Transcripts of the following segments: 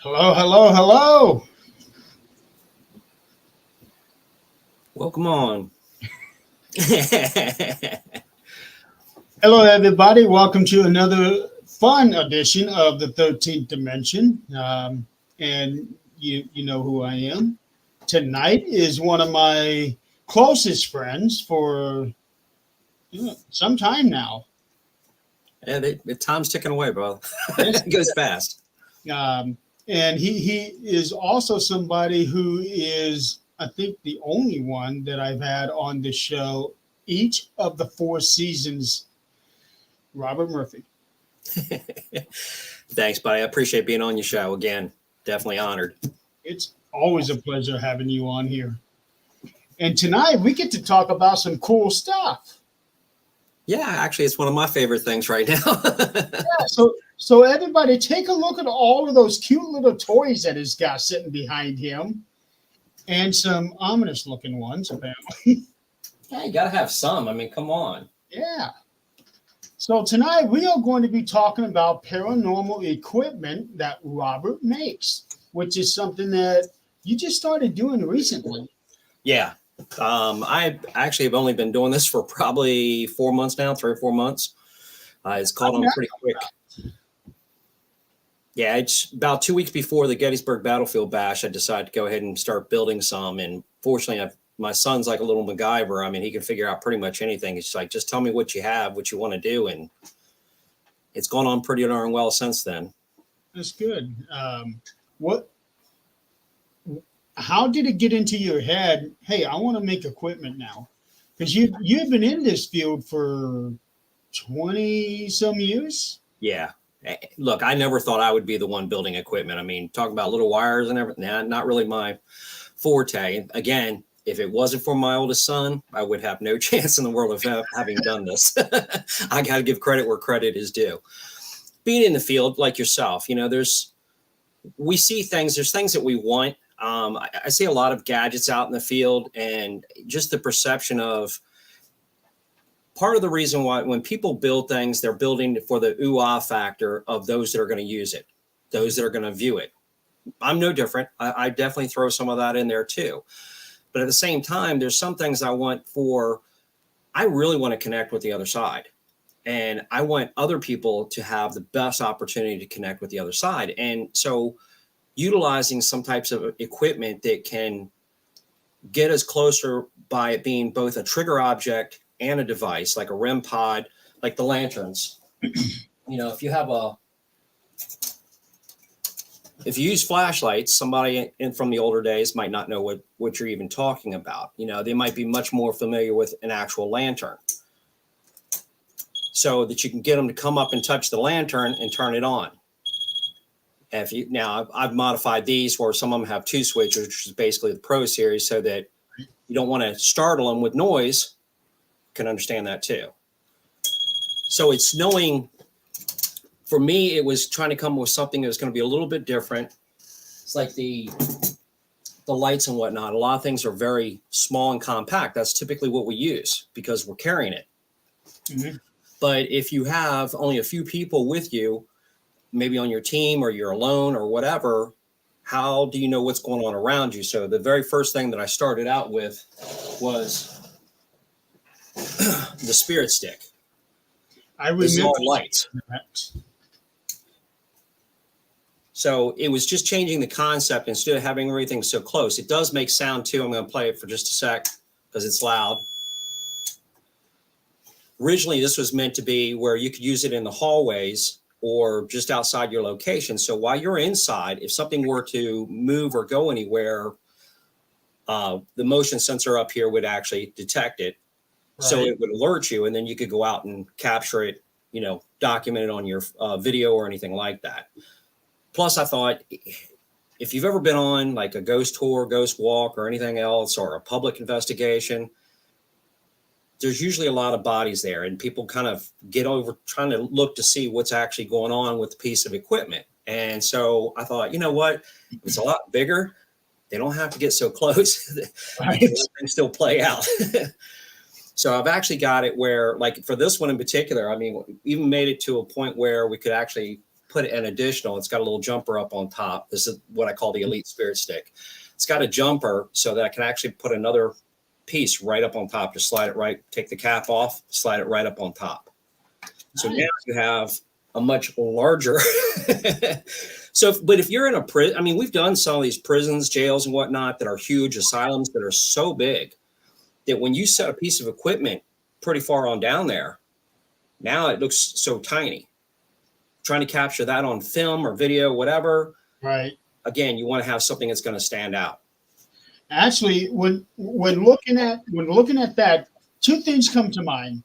Hello, hello, hello. Welcome on. Hello, everybody. Welcome to another fun edition of the 13th Dimension. And you know who I am. Tonight is one of my closest friends for some time now. Yeah, the time's ticking away, bro. Yes. It goes fast. Um, and he is also somebody who is, I think, the only one that I've had on the show each of the four seasons, Robert Murphy. Thanks, buddy. I appreciate being on your show again. Definitely honored. It's always a pleasure having you on here. And tonight we get to talk about some cool stuff. Yeah, actually, it's one of my favorite things right now. Yeah, so everybody take a look at all of those cute little toys that he's got sitting behind him. And some ominous looking ones, apparently. Yeah, you gotta have some. I mean, come on. Yeah. So tonight we are going to be talking about paranormal equipment that Robert makes, which is something that you just started doing recently. Yeah. I actually have only been doing this for probably 4 months now, 3 or 4 months. It's caught on pretty quick. Yeah, it's about 2 weeks before the Gettysburg Battlefield Bash. I decided to go ahead and start building some. And fortunately, my son's like a little MacGyver. I mean, he can figure out pretty much anything. It's like, just tell me what you have, what you want to do. And it's gone on pretty darn well since then. That's good. What? How did it get into your head? Hey, I want to make equipment now, because you've been in this field for 20 some years. Yeah. Look, I never thought I would be the one building equipment. I mean, talking about little wires and everything, not really my forte. Again, if it wasn't for my oldest son, I would have no chance in the world of having done this. I got to give credit where credit is due. Being in the field like yourself, we see things, there's things that we want. I see a lot of gadgets out in the field, and just the perception of part of the reason why when people build things, they're building for the ooh-ah factor of those that are going to use it, those that are going to view it. I'm no different. I definitely throw some of that in there too. But at the same time, there's some things I really want to connect with the other side. And I want other people to have the best opportunity to connect with the other side. And so utilizing some types of equipment that can get us closer by it being both a trigger object and a device, like a REM pod, like the lanterns. If you use flashlights, somebody from the older days might not know what you're even talking about. They might be much more familiar with an actual lantern, so that you can get them to come up and touch the lantern and turn it on. I've modified these where some of them have two switches, which is basically the Pro Series, so that you don't want to startle them with noise. Can understand that too. So it's knowing, for me, it was trying to come up with something that was going to be a little bit different. It's like the lights and whatnot. A lot of things are very small and compact. That's typically what we use because we're carrying it. Mm-hmm. But if you have only a few people with you, maybe on your team or you're alone or whatever, how do you know what's going on around you? So the very first thing that I started out with was the spirit stick. I remember lights. So it was just changing the concept instead of having everything so close. It does make sound too. I'm going to play it for just a sec because it's loud. Originally, this was meant to be where you could use it in the hallways or just outside your location. So while you're inside, if something were to move or go anywhere, the motion sensor up here would actually detect it. Right. So it would alert you, and then you could go out and capture it, document it on your video or anything like that. Plus, I thought, if you've ever been on like a ghost tour, ghost walk, or anything else, or a public investigation, there's usually a lot of bodies there, and people kind of get over trying to look to see what's actually going on with the piece of equipment. And so I thought, you know what, it's a lot bigger. They don't have to get so close. Right. Things still play out. So I've actually got it where, like for this one in particular, I mean, even made it to a point where we could actually put an additional, it's got a little jumper up on top. This is what I call the Elite Spirit Stick. It's got a jumper so that I can actually put another piece right up on top. Just slide it right, take the cap off, slide it right up on top. So now you have a much larger. But if you're in a prison, I mean, we've done some of these prisons, jails and whatnot that are huge, asylums that are so big that when you set a piece of equipment pretty far on down there, now it looks so tiny. Trying to capture that on film or video, whatever. Right. Again, you want to have something that's going to stand out. Actually, when looking at that, two things come to mind.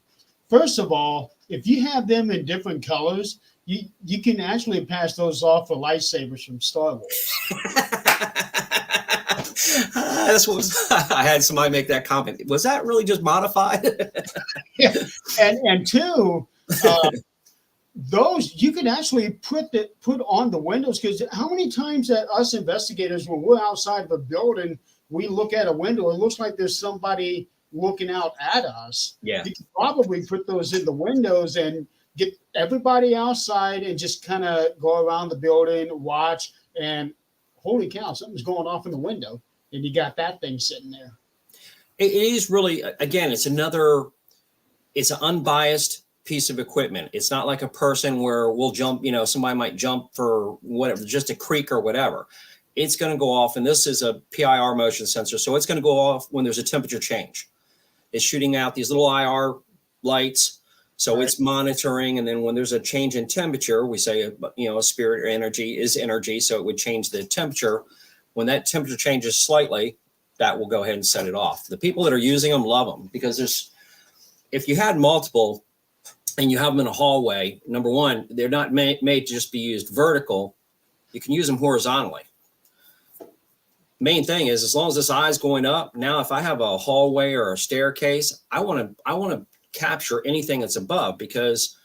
First of all, if you have them in different colors, you can actually pass those off for lightsabers from Star Wars. That's what I had somebody make that comment. Was that really just modified? Yeah. And two, those you can actually put on the windows, because how many times that us investigators, when we're outside of a building, we look at a window, it looks like there's somebody looking out at us. Yeah. You can probably put those in the windows and get everybody outside and just kind of go around the building, watch, and holy cow, something's going off in the window. And you got that thing sitting there. It is really, again, it's an unbiased piece of equipment. It's not like a person where we'll jump, somebody might jump for whatever, just a creak or whatever. It's going to go off, and this is a PIR motion sensor, so it's going to go off when there's a temperature change. It's shooting out these little IR lights, so it's monitoring, and then when there's a change in temperature, we say, a spirit or energy is energy, so it would change the temperature. When that temperature changes slightly, that will go ahead and set it off. The people that are using them love them, because if you had multiple and you have them in a hallway, number one, they're not made to just be used vertical. You can use them horizontally. Main thing is, as long as this eye is going up, now if I have a hallway or a staircase, I want to capture anything that's above, because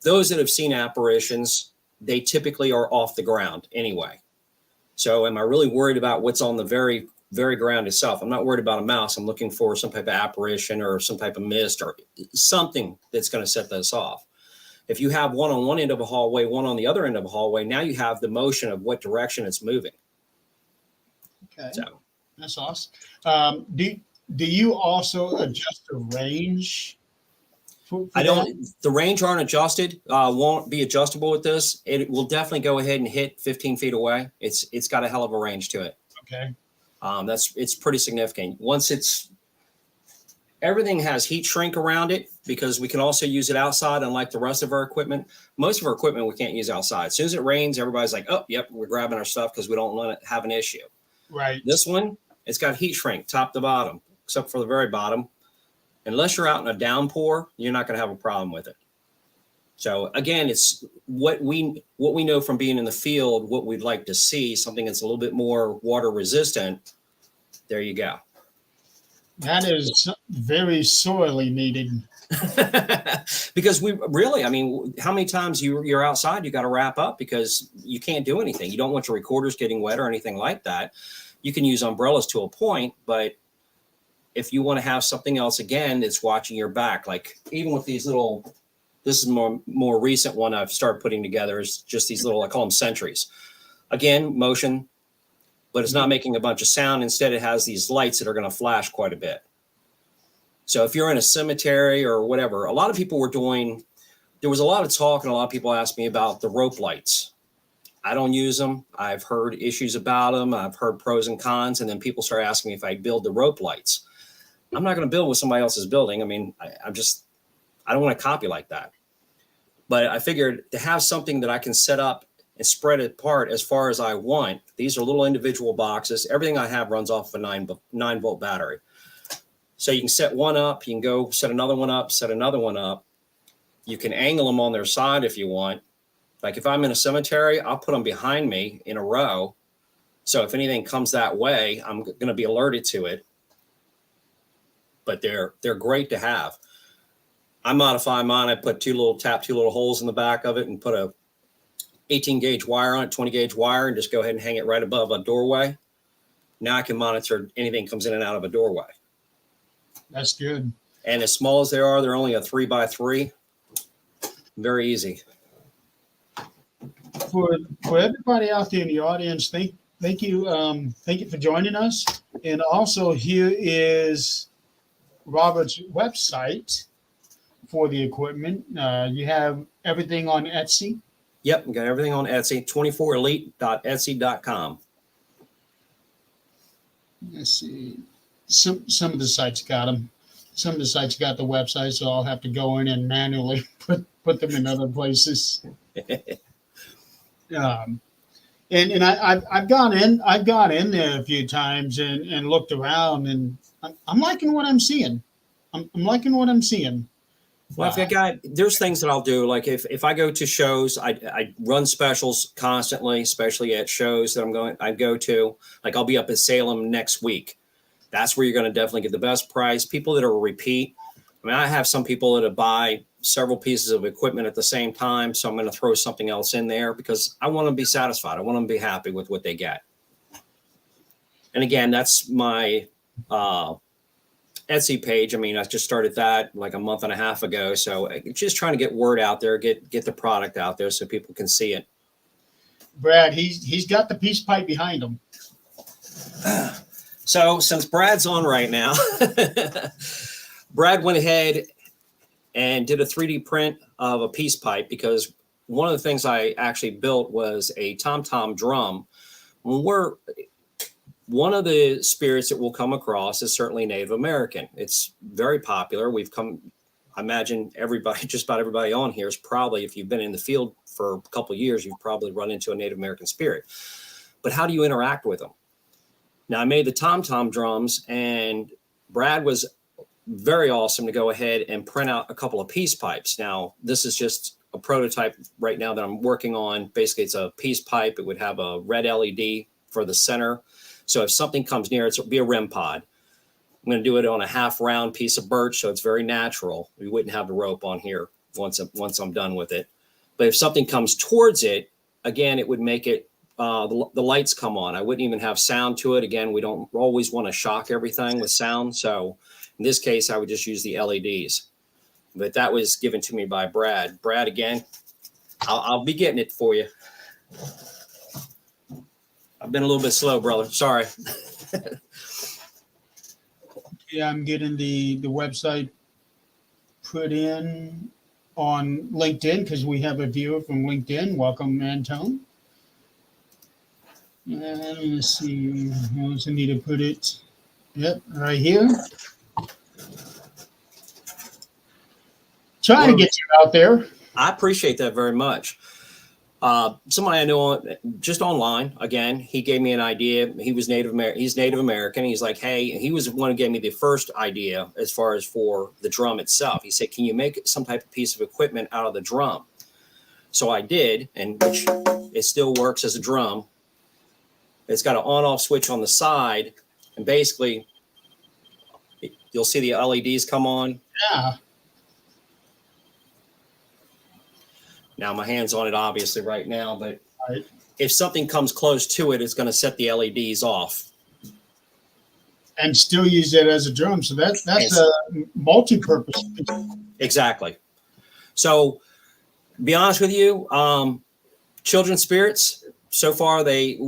those that have seen apparitions, they typically are off the ground anyway. So am I really worried about what's on the very, very ground itself? I'm not worried about a mouse. I'm looking for some type of apparition or some type of mist or something that's going to set this off. If you have one on one end of a hallway, one on the other end of a hallway, now you have the motion of what direction it's moving. Okay, so that's awesome. Do you also adjust the range? I don't. The range aren't adjusted. Won't be adjustable with this. It will definitely go ahead and hit 15 feet away. It's got a hell of a range to it. Okay. It's pretty significant. Everything has heat shrink around it, because we can also use it outside, unlike the rest of our equipment. Most of our equipment we can't use outside. As soon as it rains, everybody's like, oh, yep, we're grabbing our stuff because we don't want to have an issue. Right. This one, it's got heat shrink top to bottom, except for the very bottom. Unless you're out in a downpour, you're not going to have a problem with it. So again, it's what we know from being in the field, what we'd like to see, something that's a little bit more water resistant. There you go. That is very sorely needed. Because how many times you're outside, you got to wrap up because you can't do anything. You don't want your recorders getting wet or anything like that. You can use umbrellas to a point, but if you want to have something else, again, that's watching your back, like even with these little, this is more recent one I've started putting together, is just these little, I call them sentries. Again, motion, but it's not making a bunch of sound. Instead, it has these lights that are going to flash quite a bit. So if you're in a cemetery or whatever, a lot of people there was a lot of talk, and a lot of people asked me about the rope lights. I don't use them. I've heard issues about them. I've heard pros and cons. And then people start asking me if I build the rope lights. I'm not going to build with somebody else's building. I mean, I don't want to copy like that. But I figured to have something that I can set up and spread it apart as far as I want. These are little individual boxes. Everything I have runs off a 9-volt battery. So you can set one up, you can go set another one up, set another one up. You can angle them on their side if you want. Like if I'm in a cemetery, I'll put them behind me in a row. So if anything comes that way, I'm going to be alerted to it. But they're great to have. I modify mine. I put two little holes in the back of it and put a 18 gauge wire on it, 20 gauge wire, and just go ahead and hang it right above a doorway. Now I can monitor anything comes in and out of a doorway. That's good. And as small as they are, they're only a 3x3. Very easy. for everybody out there in the audience, thank you for joining us. And also, here is Robert's website for the equipment. You have everything on Etsy. Yep, we got everything on Etsy. 24elite.etsy.com. Let's see. Some of the sites got them. Some of the sites got the website, so I'll have to go in and manually put them in other places. And I've gone in there a few times and looked around, and I'm liking what I'm seeing. I'm liking what I'm seeing. Well, there's things that I'll do. Like if I go to shows, I run specials constantly, especially at shows that I go to. Like I'll be up in Salem next week. That's where you're going to definitely get the best price. People that are repeat. I mean, I have some people that buy several pieces of equipment at the same time. So I'm going to throw something else in there because I want them to be satisfied. I want them to be happy with what they get. And again, that's my Etsy page. I mean, I just started that like a month and a half ago. So just trying to get word out there, get the product out there so people can see it. Brad, he's got the peace pipe behind him. So since Brad's on right now, Brad went ahead and did a 3D print of a peace pipe because one of the things I actually built was a tom-tom drum. One of the spirits that we'll come across is certainly Native American. It's very popular. I imagine just about everybody on here is probably, if you've been in the field for a couple of years, you've probably run into a Native American spirit. But how do you interact with them? Now, I made the tom-tom drums, and Brad was very awesome to go ahead and print out a couple of peace pipes. Now, this is just a prototype right now that I'm working on. Basically, it's a peace pipe. It would have a red LED for the center. So if something comes near it, it'll be a REM pod. I'm going to do it on a half round piece of birch, so it's very natural. We wouldn't have the rope on here once I'm done with it. But if something comes towards it, again, it would make it the lights come on. I wouldn't even have sound to it. Again, we don't always want to shock everything with sound. So in this case, I would just use the LEDs. But that was given to me by Brad. Brad, again, I'll be getting it for you. I've been a little bit slow, brother. Sorry. Yeah, I'm getting the website put in on LinkedIn because we have a viewer from LinkedIn. Welcome, Antone. And let's see, I also need to put it, right here. Trying to get you out there. I appreciate that very much. Somebody I know just online, again, he gave me an idea. He's Native American. He's like, hey, he was the one who gave me the first idea as far as for the drum itself. He said, can you make some type of piece of equipment out of the drum? So I did, and which it still works as a drum. It's got an on-off switch on the side, and basically you'll see the LEDs come on. Yeah. Now my hand's on it obviously right now, but Right. if something comes close to it, it's going to set the LEDs off. And still use it as a drum. So that's a multi-purpose. Exactly. So be honest with you, children spirits, so far they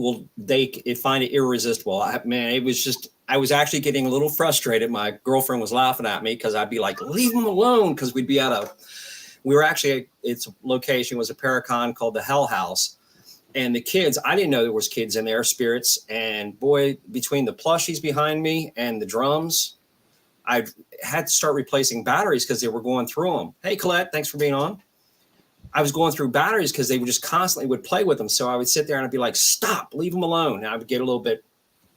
find it irresistible. I was actually getting a little frustrated. My girlfriend was laughing at me because I'd be like, leave them alone. Because its location was a Paracon called the Hell House. And the kids, I didn't know there was kids in there, spirits. And boy, between the plushies behind me and the drums, I had to start replacing batteries because they were going through them. Hey, Colette, thanks for being on. I was going through batteries because they would just constantly would play with them. So I would sit there and I'd be like, stop, leave them alone. And I would get a little bit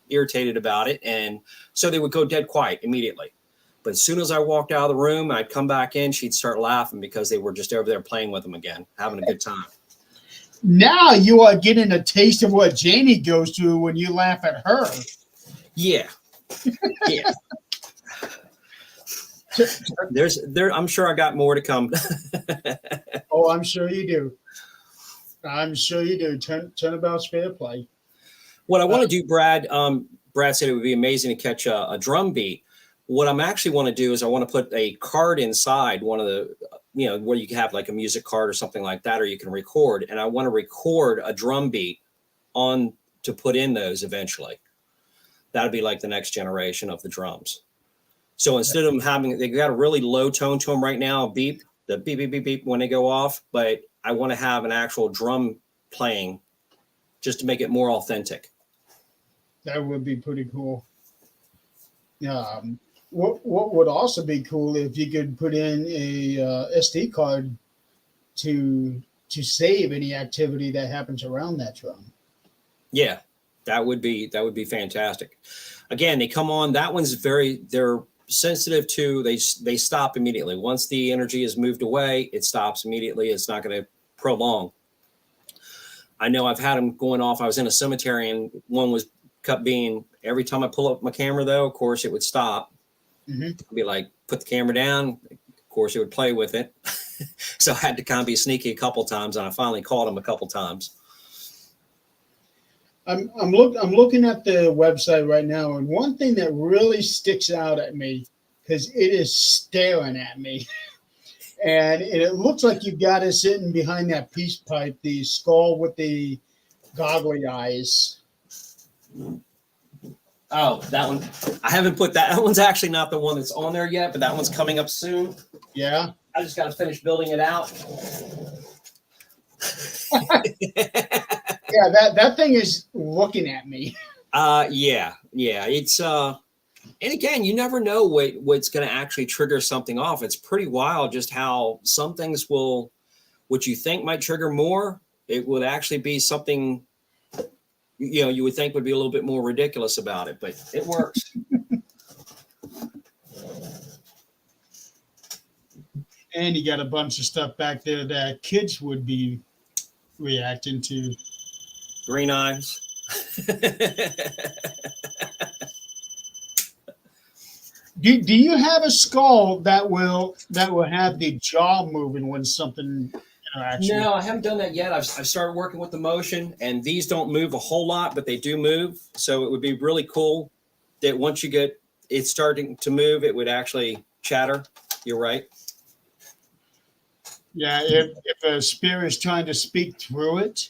irritated about it. And so they would go dead quiet immediately. But as soon as I walked out of the room, I'd come back in, she'd start laughing because they were just over there playing with them again, having a good time. Now you are getting a taste of what Janie goes through when you laugh at her. Yeah. Yeah. I'm sure I got more to come. Oh, I'm sure you do. I'm sure you do. Turnabout's fair play. What I want to do, Brad, Brad said it would be amazing to catch a drum beat. What I'm actually want to do is I want to put a card inside one of where you can have like a music card or something like that, or you can record. And I want to record a drum beat on to put in those eventually. That'd be like the next generation of the drums. So instead of them having, they got a really low tone to them right now, the beep, beep, beep, beep when they go off. But I want to have an actual drum playing just to make it more authentic. That would be pretty cool. What would also be cool if you could put in a SD card to save any activity that happens around that drum. Yeah, that would be fantastic. Again, they come on. That one's they're sensitive to, they stop immediately. Once the energy is moved away, it stops immediately. It's not going to prolong. I know I've had them going off. I was in a cemetery and one was kept being, every time I pull up my camera though, of course it would stop. Mm-hmm. I'd be like, put the camera down. Of course it would play with it. So I had to kind of be sneaky a couple times, and I finally caught him a couple times. I'm looking at the website right now, and one thing that really sticks out at me, because it is staring at me, and it looks like you got it sitting behind that peace pipe, the skull with the goggly eyes. Oh, that one. I haven't put that. That one's actually not the one that's on there yet, but that one's coming up soon. Yeah. I just got to finish building it out. Yeah, that thing is looking at me. Yeah. It's and again, you never know what's going to actually trigger something off. It's pretty wild just how some things will, what you think might trigger more, it would actually be something, you would think would be a little bit more ridiculous about it, but it works. And you got a bunch of stuff back there that kids would be reacting to. Green eyes. Do you have a skull that will have the jaw moving when something interacts? No, I haven't done that yet. I've started working with the motion, and these don't move a whole lot, but they do move. So it would be really cool that once you get it starting to move, it would actually chatter. You're right. Yeah, if a spirit is trying to speak through it,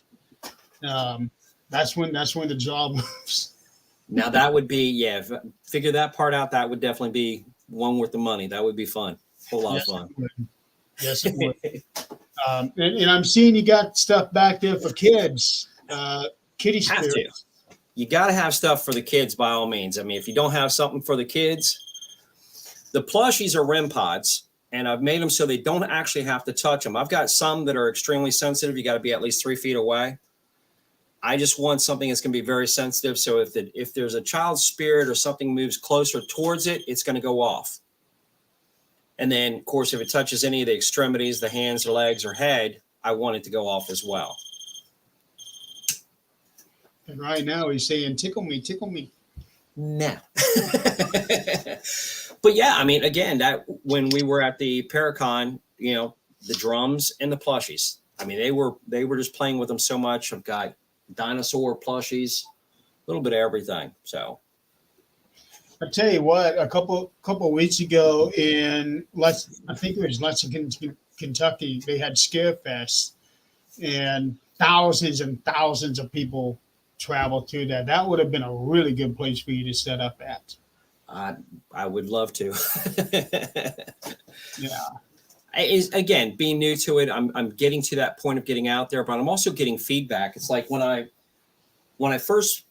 that's when the jaw moves. Now that would be, figure that part out. That would definitely be one worth the money. That would be fun. A whole lot of fun. Yes, it would. And I'm seeing you got stuff back there for kids. Kitty spirits. You got to have stuff for the kids by all means. I mean, if you don't have something for the kids, the plushies are REM pods. And I've made them so they don't actually have to touch them. I've got some that are extremely sensitive. You got to be at least 3 feet away. I just want something that's going to be very sensitive. So if there's a child's spirit or something moves closer towards it, it's going to go off. And then, of course, if it touches any of the extremities, the hands, the legs, or head, I want it to go off as well. And right now he's saying, tickle me, tickle me. No. But yeah, I mean, again, that when we were at the Paracon, the drums and the plushies, I mean, they were just playing with them so much. I've got dinosaur plushies, a little bit of everything. So I tell you what, a couple of weeks ago I think it was Lexington, Kentucky, they had Scarefest, and thousands of people traveled through that. That would have been a really good place for you to set up at. I would love to. Yeah. Again, being new to it, I'm getting to that point of getting out there, but I'm also getting feedback. It's like when I first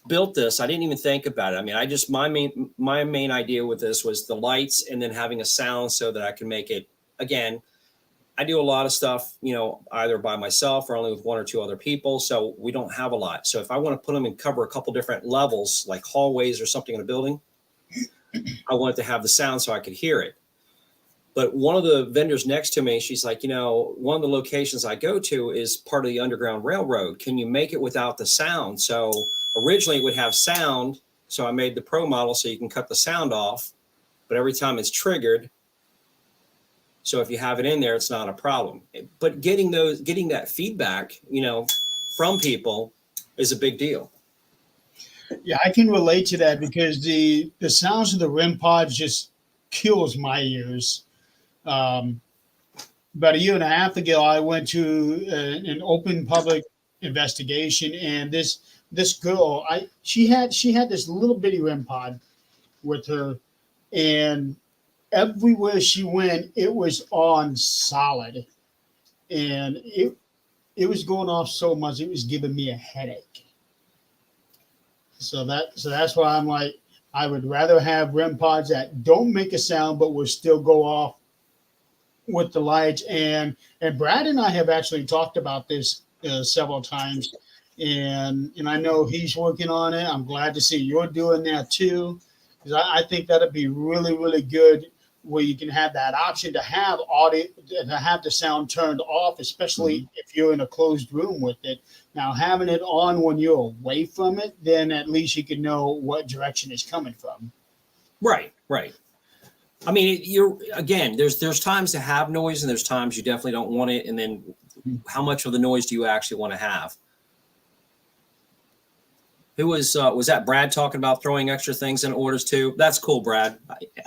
built this, I didn't even think about it. I mean, my main idea with this was the lights and then having a sound so that I can make it. Again, I do a lot of stuff, either by myself or only with 1 or 2 other people. So we don't have a lot. So if I want to put them and cover a couple different levels, like hallways or something in a building, I wanted to have the sound so I could hear it. But one of the vendors next to me, she's like, one of the locations I go to is part of the Underground Railroad. Can you make it without the sound? So originally it would have sound. So I made the Pro model so you can cut the sound off. But every time it's triggered, so if you have it in there, it's not a problem. But getting that feedback, from people is a big deal. Yeah, I can relate to that because the sounds of the REM pods just kills my ears. about a year and a half ago, I went to an open public investigation, and this girl, she had this little bitty REM pod with her, and everywhere she went, it was on solid, and it was going off so much, it was giving me a headache. So that's why I'm like, I would rather have REM pods that don't make a sound but will still go off with the lights. And Brad and I have actually talked about this several times, and I know he's working on it. I'm glad to see you're doing that too, because I think that'd be really really good, where you can have that option to have audio, to have the sound turned off, especially if you're in a closed room with it. Now, having it on when you're away from it, then at least you can know what direction it's coming from. Right, right. I mean, you're again. There's times to have noise, and there's times you definitely don't want it. And then, how much of the noise do you actually want to have? Who was that Brad talking about throwing extra things in orders too? That's cool, Brad.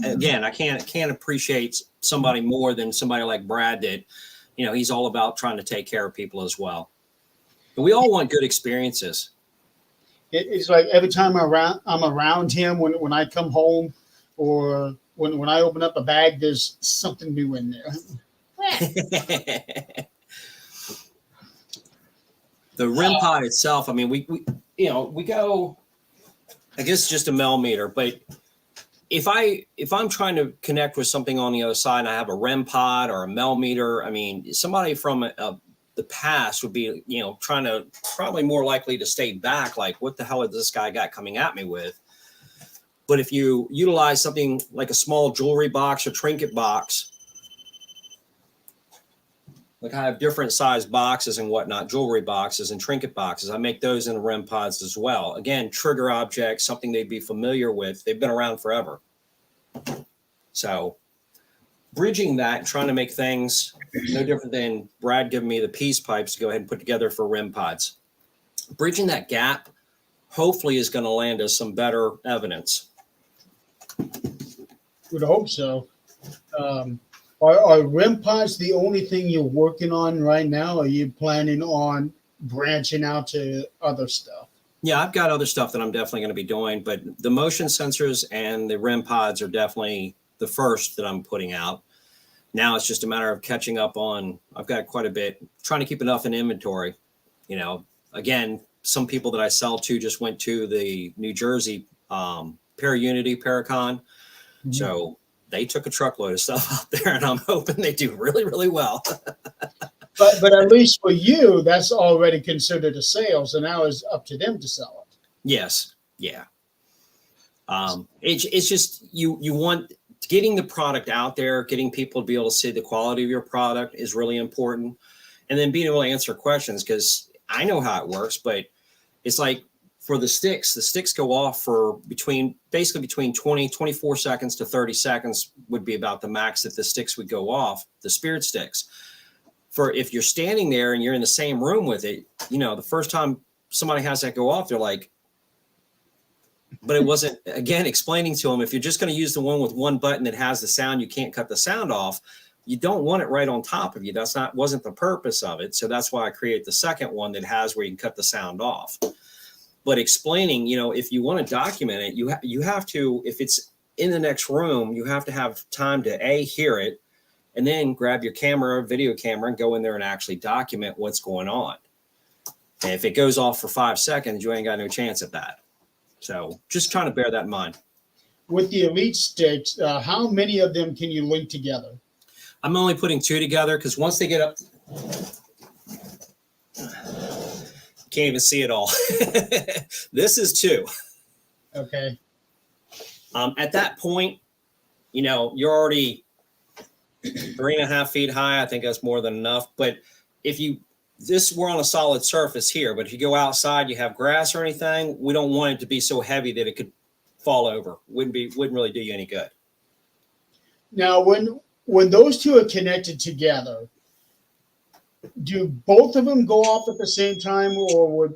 Again, I can't appreciate somebody more than somebody like Brad that, he's all about trying to take care of people as well. And we all want good experiences. It's like every time I'm around him, when I come home, or when I open up a bag, there's something new in there. The REM pod itself, I mean, we go, I guess just a millimeter, but if I'm trying to connect with something on the other side and I have a REM pod or a millimeter, I mean, somebody from the past would be, trying to probably more likely to stay back. Like, what the hell is this guy got coming at me with? But if you utilize something like a small jewelry box or trinket box, like I have different size boxes and whatnot, jewelry boxes and trinket boxes. I make those in REM pods as well. Again, trigger objects, something they'd be familiar with. They've been around forever. So bridging that and trying to make things no different than Brad giving me the peace pipes to go ahead and put together for REM pods. Bridging that gap hopefully is going to land us some better evidence. Would hope so. Are REM pods the only thing you're working on right now? Or are you planning on branching out to other stuff? Yeah, I've got other stuff that I'm definitely going to be doing, but the motion sensors and the REM pods are definitely the first that I'm putting out. Now it's just a matter of catching up on, I've got quite a bit, trying to keep enough in inventory. Again, some people that I sell to just went to the New Jersey Unity Paracon. Mm-hmm. So they took a truckload of stuff out there, and I'm hoping they do really, really well. but at least for you, that's already considered a sale. So now it's up to them to sell it. Yes. Yeah. It's just you want getting the product out there, getting people to be able to see the quality of your product is really important. And then being able to answer questions, because I know how it works, but it's like for the sticks go off for between 24 seconds to 30 seconds would be about the max that the sticks would go off, the spirit sticks. For if you're standing there and you're in the same room with it, the first time somebody has that go off, they're like, but it wasn't, again, explaining to them, if you're just going to use the one with one button that has the sound, you can't cut the sound off. You don't want it right on top of you. Wasn't the purpose of it. So that's why I create the second one that has where you can cut the sound off. But explaining, if you want to document it, you have to, if it's in the next room, you have to have time to hear it, and then grab your video camera, and go in there and actually document what's going on. And if it goes off for 5 seconds, you ain't got no chance at that. So just trying to bear that in mind. With the Elite sticks, how many of them can you link together? I'm only putting 2 together because once they get up, can't even see it all. This is 2. Okay. At that point, you're already 3.5 feet high. I think that's more than enough. But we're on a solid surface here, but if you go outside, you have grass or anything, we don't want it to be so heavy that it could fall over. Wouldn't really do you any good. Now, when those two are connected together, do both of them go off at the same time, or At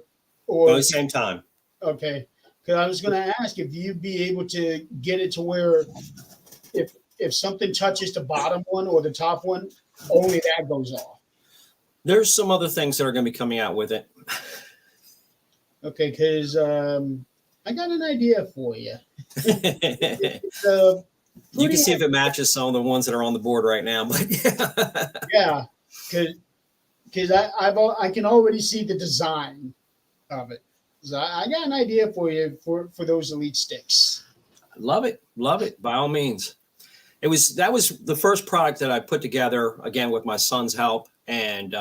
the same time? Okay, because I was going to ask if you'd be able to get it to where if something touches the bottom one or the top one, only that goes off. There's some other things that are going to be coming out with it. Okay, because I got an idea for you. You can see if it matches some of the ones that are on the board right now, but yeah, because I can already see the design of it. So I got an idea for you for those elite sticks. Love it, by all means. That was the first product that I put together, again with my son's help, and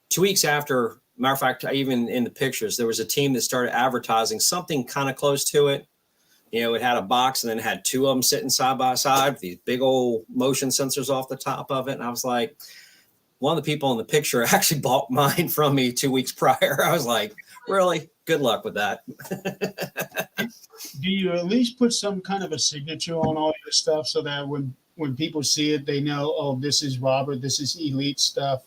2 weeks after, matter of fact, even in the pictures, there was a team that started advertising something kind of close to it. You know, it had a box and then it had two of them sitting side by side with these big old motion sensors off the top of it. And I was like, one of the people in the picture actually bought mine from me 2 weeks prior. I was like, really? Good luck with that. Do you at least put some kind of a signature on all your stuff so that when people see it, they know, oh, this is Robert, this is elite stuff?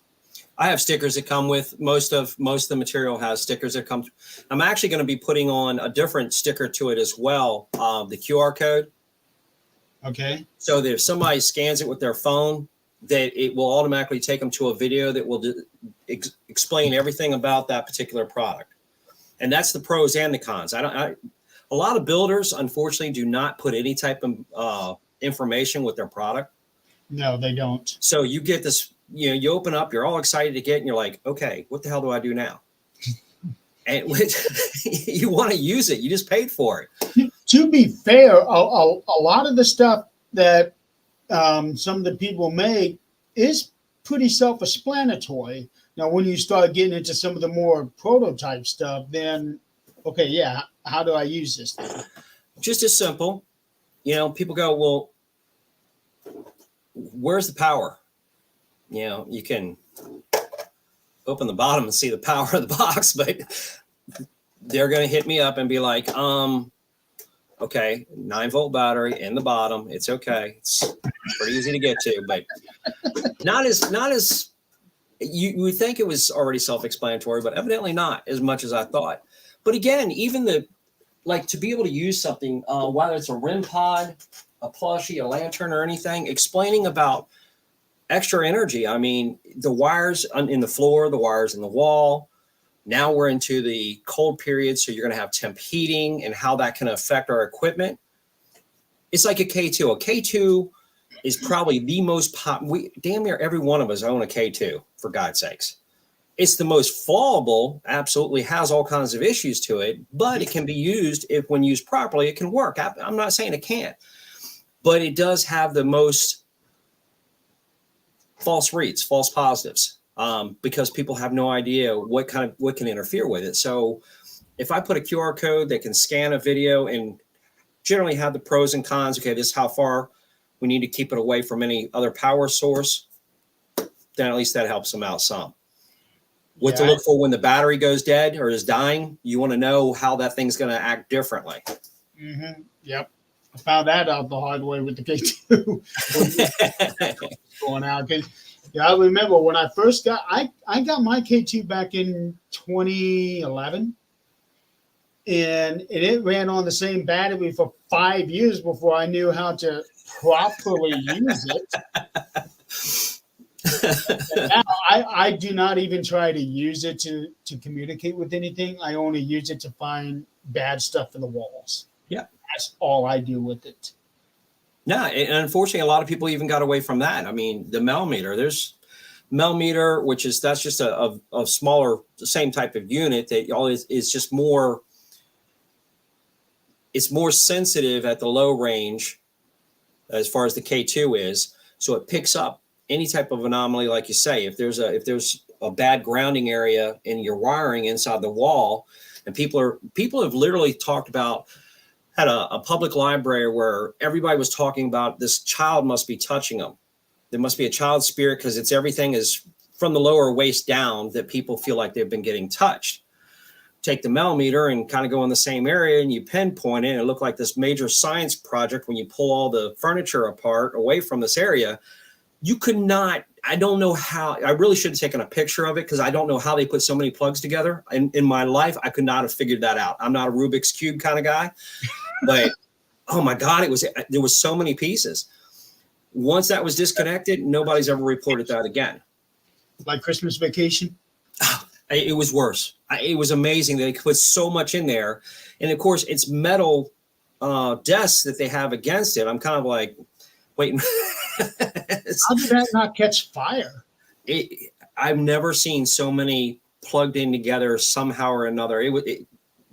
I have stickers that come with most of the material has stickers that come. I'm actually going to be putting on a different sticker to it as well. The QR code. Okay. So that if somebody scans it with their phone, that it will automatically take them to a video that will explain everything about that particular product. And that's the pros and the cons. A lot of builders, unfortunately, do not put any type of information with their product. No, they don't. So you get this. You know, you open up, you're all excited to get, and you're like, okay, what the hell do I do now? And you want to use it. You just paid for it. To be fair, a lot of the stuff that some of the people make is pretty self-explanatory. Now, when you start getting into some of the more prototype stuff, then, okay, yeah, how do I use this thing? Just as simple. You know, people go, well, where's the power? You know, you can open the bottom and see the power of the box, but they're going to hit me up and be like, okay, 9-volt battery in the bottom. It's okay. It's pretty easy to get to, but not as you would think it was already self-explanatory, but evidently not as much as I thought. But again, even to be able to use something, whether it's a REM pod, a plushie, a lantern or anything, explaining about extra energy. I mean, the wires in the floor, the wires in the wall. Now we're into the cold period, so you're going to have temp heating and how that can affect our equipment. It's like a K2. A K2 is probably the most damn near every one of us own a K2, for God's sakes. It's the most fallable, absolutely has all kinds of issues to it, but it can be used when used properly, it can work. I'm not saying it can't, but it does have the most false reads, false positives, because people have no idea what can interfere with it. So if I put a QR code that can scan a video and generally have the pros and cons, okay, this is how far we need to keep it away from any other power source, then at least that helps them out some. What to look for when the battery goes dead or is dying, you want to know how that thing's going to act differently. Mm-hmm. Yep. I found that out the hard way with the K2 going out. Yeah, I remember when I first I got my K2 back in 2011, and it ran on the same battery for 5 years before I knew how to properly use it. And now I do not even try to use it to communicate with anything. I only use it to find bad stuff in the walls. Yeah. That's all I do with it. No, and unfortunately, a lot of people even got away from that. I mean, the Melmeter, there's Melmeter, that's just a smaller, the same type of unit that is just more, it's more sensitive at the low range as far as the K2 is. So it picks up any type of anomaly, like you say. If there's a bad grounding area in your wiring inside the wall, and people have literally talked about, had a public library where everybody was talking about this child must be touching them. There must be a child spirit because everything is from the lower waist down that people feel like they've been getting touched. Take the Melmeter and kind of go in the same area and you pinpoint it, and it looked like this major science project when you pull all the furniture apart away from this area. You could not, I don't know how, I really should have taken a picture of it because I don't know how they put so many plugs together. In my life, I could not have figured that out. I'm not a Rubik's Cube kind of guy, but oh my God, there was so many pieces. once that was disconnected, nobody's ever reported that again. Like Christmas Vacation? It was worse. It was amazing. They put so much in there. And of course, it's metal desks that they have against it. I'm kind of like, wait. How did that not catch fire? I've never seen so many plugged in together somehow or another.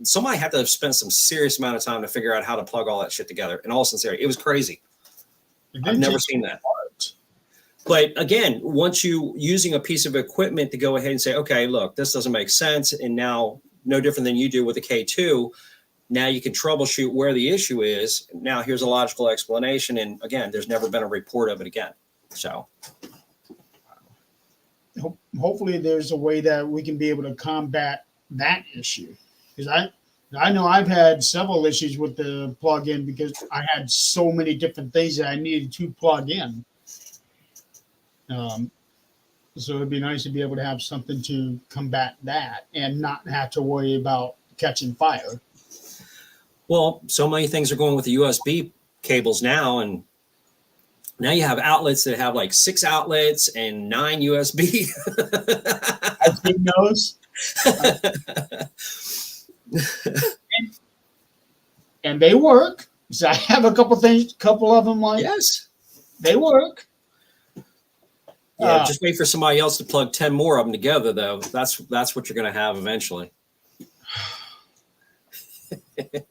Somebody had to have spent some serious amount of time to figure out how to plug all that shit together. In all sincerity, it was crazy. I've never seen that. But again, once you using a piece of equipment to go ahead and say, okay, look, this doesn't make sense. And now no different than you do with the K2, now you can troubleshoot where the issue is. Now here's a logical explanation. And again, there's never been a report of it again. So hopefully there's a way that we can be able to combat that issue. Because I know I've had several issues with the plug-in because I had so many different things that I needed to plug in. So it'd be nice to be able to have something to combat that and not have to worry about catching fire. Well, so many things are going with the USB cables now, and now you have outlets that have like 6 outlets and 9 USB. I've seen those. And they work. So I have a couple of them like yes, they work. Yeah, just wait for somebody else to plug 10 more of them together, though. That's what you're going to have eventually. I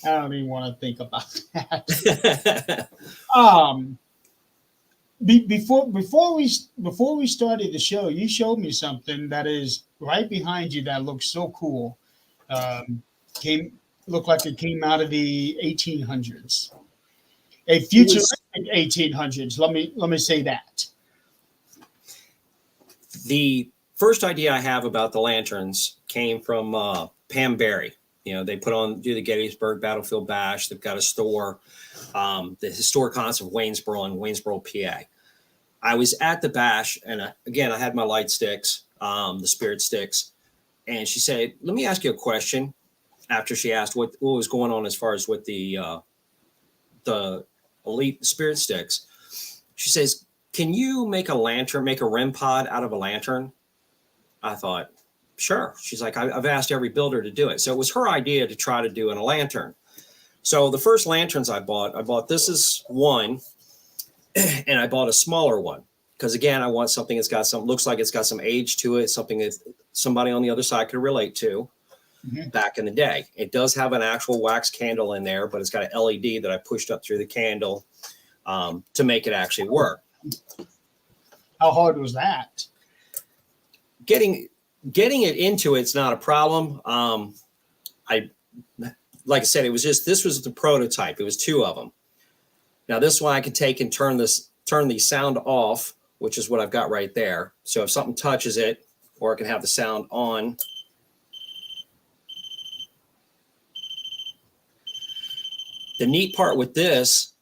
don't even want to think about that. Before we started the show, you showed me something that is right behind you that looks so cool. Looked like it came out of the 1800s. A futuristic 1800s. Let me say that. The first idea I have about the lanterns came from Pam Berry. You know, they do the Gettysburg Battlefield Bash. They've got a store, the historic haunts of Waynesboro in Waynesboro, PA. I was at the bash, and again, I had my light sticks, the spirit sticks, and she said, "Let me ask you a question." After she asked what was going on as far as with the elite spirit sticks, she says, "Can you make a lantern, make a REM pod out of a lantern?" I thought, sure. She's like, I've asked every builder to do it. So it was her idea to try to do in a lantern. So the first lanterns I bought this is one, and I bought a smaller one. Because again, I want something that's got looks like it's got some age to it, something that somebody on the other side could relate to. Mm-hmm. Back in the day. It does have an actual wax candle in there, but it's got an LED that I pushed up through the candle to make it actually work. How hard was that? Getting it into it's not a problem. Like I said, this was the prototype. It was 2 of them. Now this one I can take and turn the sound off, which is what I've got right there. So if something touches it, or I can have the sound on. The neat part with this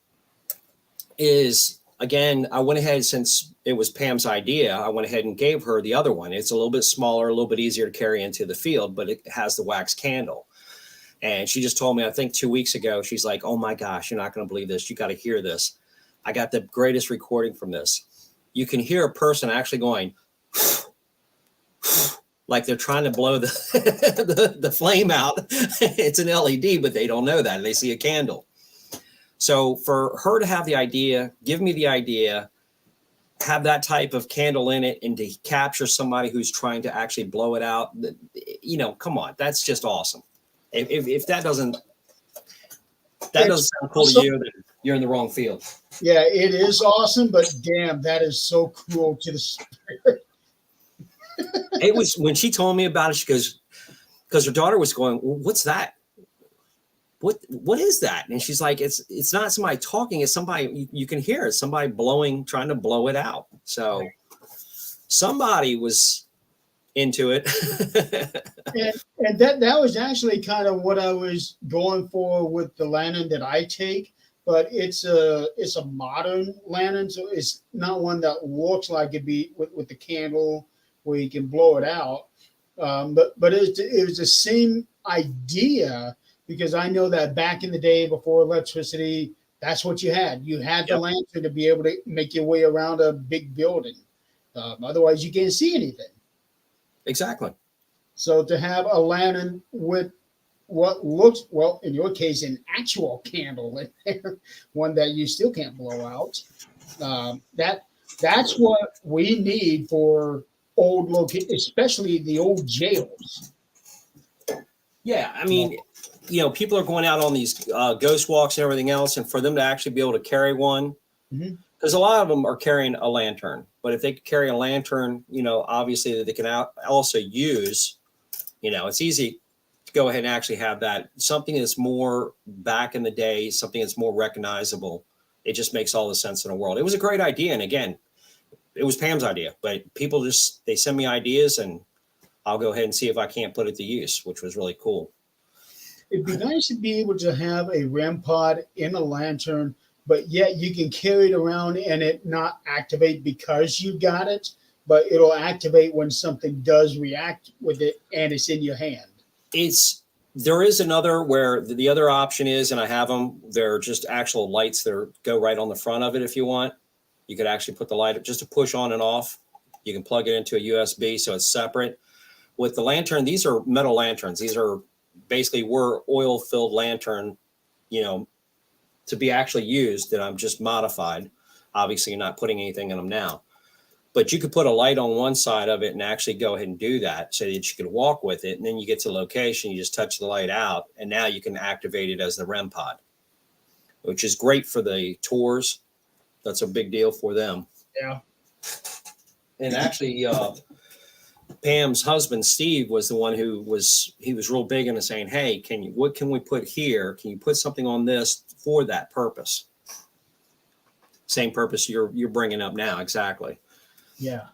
is, again, I went ahead, since it was Pam's idea, I went ahead and gave her the other one. It's a little bit smaller, a little bit easier to carry into the field, but it has the wax candle. And she just told me, I think 2 weeks ago, she's like, "Oh my gosh, you're not going to believe this. You got to hear this. I got the greatest recording from this." You can hear a person actually going, like they're trying to blow the flame out. It's an LED, but they don't know that. They see a candle. So for her to have the idea, give me the idea, have that type of candle in it, and to capture somebody who's trying to actually blow it out, come on, that's just awesome. If that doesn't sound cool to you, then you're in the wrong field. Yeah, it is awesome, but damn, that is so cool to the spirit. It was, when she told me about it, she goes, because her daughter was going, "Well, what's that? What is that?" And she's like, it's not somebody talking, it's somebody, you can hear it, somebody trying to blow it out. So somebody was into it. and that was actually kind of what I was going for with the lantern that I take, but it's a modern lantern, so it's not one that looks like it'd be with the candle where you can blow it out. But it was the same idea, because I know that back in the day, before electricity, That's what you had. You had the Yep. lantern to be able to make your way around a big building. Otherwise, you can't see anything. Exactly. So to have a lantern with what looks, well, in your case, an actual candle in there, one that you still can't blow out. That's what we need for old especially the old jails. Yeah, I mean, people are going out on these ghost walks and everything else, and for them to actually be able to carry one, Mhm. because a lot of them are carrying a lantern. But if they could carry a lantern, obviously that they can also use, it's easy to go ahead and actually have that something that's more back in the day, something that's more recognizable. It just makes all the sense in the world. It was a great idea, and again, it was Pam's idea, but people they send me ideas, and I'll go ahead and see if I can't put it to use, which was really cool. It'd be nice to be able to have a REM pod in a lantern, but yet you can carry it around and it not activate because you got it, but it'll activate when something does react with it and it's in your hand. There is another where the other option is, and I have them, they're just actual lights that go right on the front of it. If you want, you could actually put the light just to push on and off. You can plug it into a USB, so it's separate. With the lantern, these are metal lanterns. These are basically were oil filled lantern, to be actually used, that I'm just modified. Obviously, you're not putting anything in them now, but you could put a light on one side of it and actually go ahead and do that so that you could walk with it. And then you get to location, you just touch the light out, and now you can activate it as the REM pod, which is great for the tours. That's a big deal for them. Yeah. And actually, Pam's husband, Steve, was the one who was real big into saying, hey, what can we put here? Can you put something on this for that purpose? Same purpose you're bringing up now. Exactly. Yeah.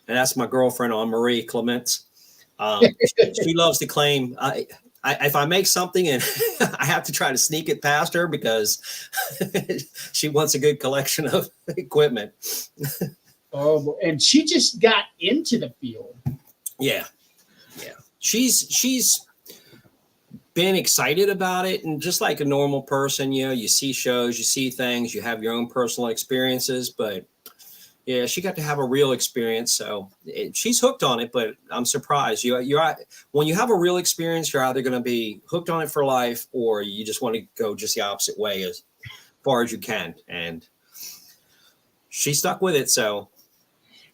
And that's my girlfriend, Marie Clements. She loves to claim, if I make something and I have to try to sneak it past her because she wants a good collection of equipment. Oh, and she just got into the field. Yeah. She's been excited about it, and just like a normal person, you see shows, you see things, you have your own personal experiences, but yeah, she got to have a real experience, so she's hooked on it. But I'm surprised when you have a real experience, you're either going to be hooked on it for life, or you just want to go just the opposite way as far as you can. And she stuck with it, so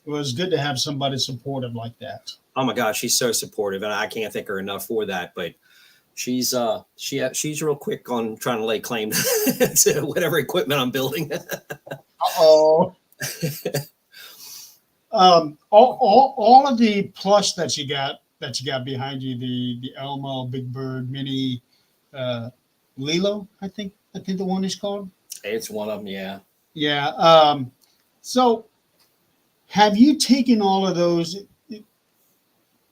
it was good to have somebody supportive like that. Oh my God, she's so supportive, and I can't thank her enough for that. But she's real quick on trying to lay claim to whatever equipment I'm building. Uh-oh. All of the plush that you got behind you, the Elmo, Big Bird, Mini, Lilo, I think the one is called. It's one of them, yeah. Yeah. So have you taken all of those,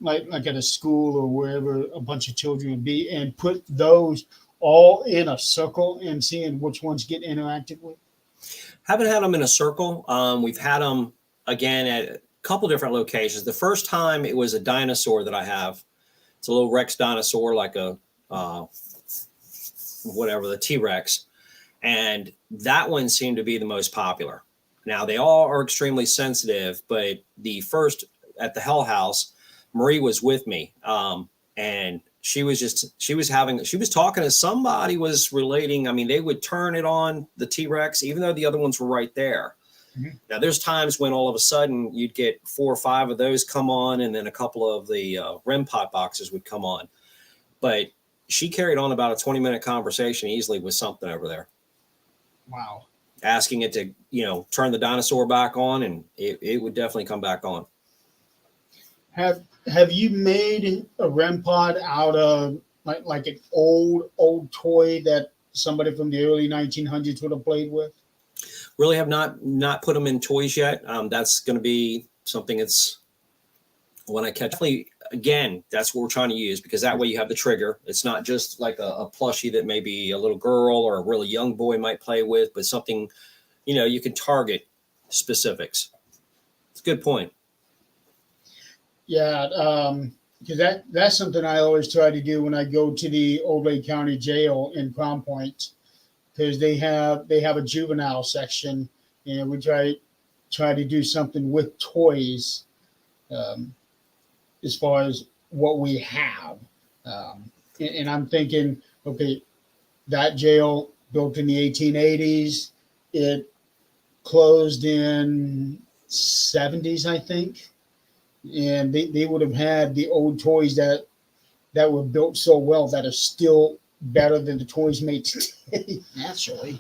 like at a school or wherever a bunch of children would be, and put those all in a circle and seeing which ones get interacted with? Haven't had them in a circle. We've had them again at a couple different locations. The first time it was a dinosaur that I have. It's a little Rex dinosaur, like a the T-Rex, and that one seemed to be the most popular. Now they all are extremely sensitive, but the first at the Hell House, Marie was with me, and she was talking to somebody, was relating. I mean, they would turn it on the T-Rex, even though the other ones were right there. Mm-hmm. Now, there's times when all of a sudden you'd get 4 or 5 of those come on, and then a couple of the REM pod boxes would come on. But she carried on about a 20-minute conversation easily with something over there. Wow. Asking it to, turn the dinosaur back on, and it would definitely come back on. Have you made a REM pod out of like an old toy that somebody from the early 1900s would have played with? Really have not put them in toys yet. That's going to be something that's when I catch. Again, that's what we're trying to use, because that way you have the trigger. It's not just like a plushie that maybe a little girl or a really young boy might play with, but something, you can target specifics. It's a good point. Yeah, because that's something I always try to do when I go to the Old Lake County Jail in Crown Point, because they have a juvenile section, and we try to do something with toys, as far as what we have. And I'm thinking, okay, that jail built in the 1880s, it closed in 70s, I think, and they would have had the old toys that were built so well that are still better than the toys made today, naturally.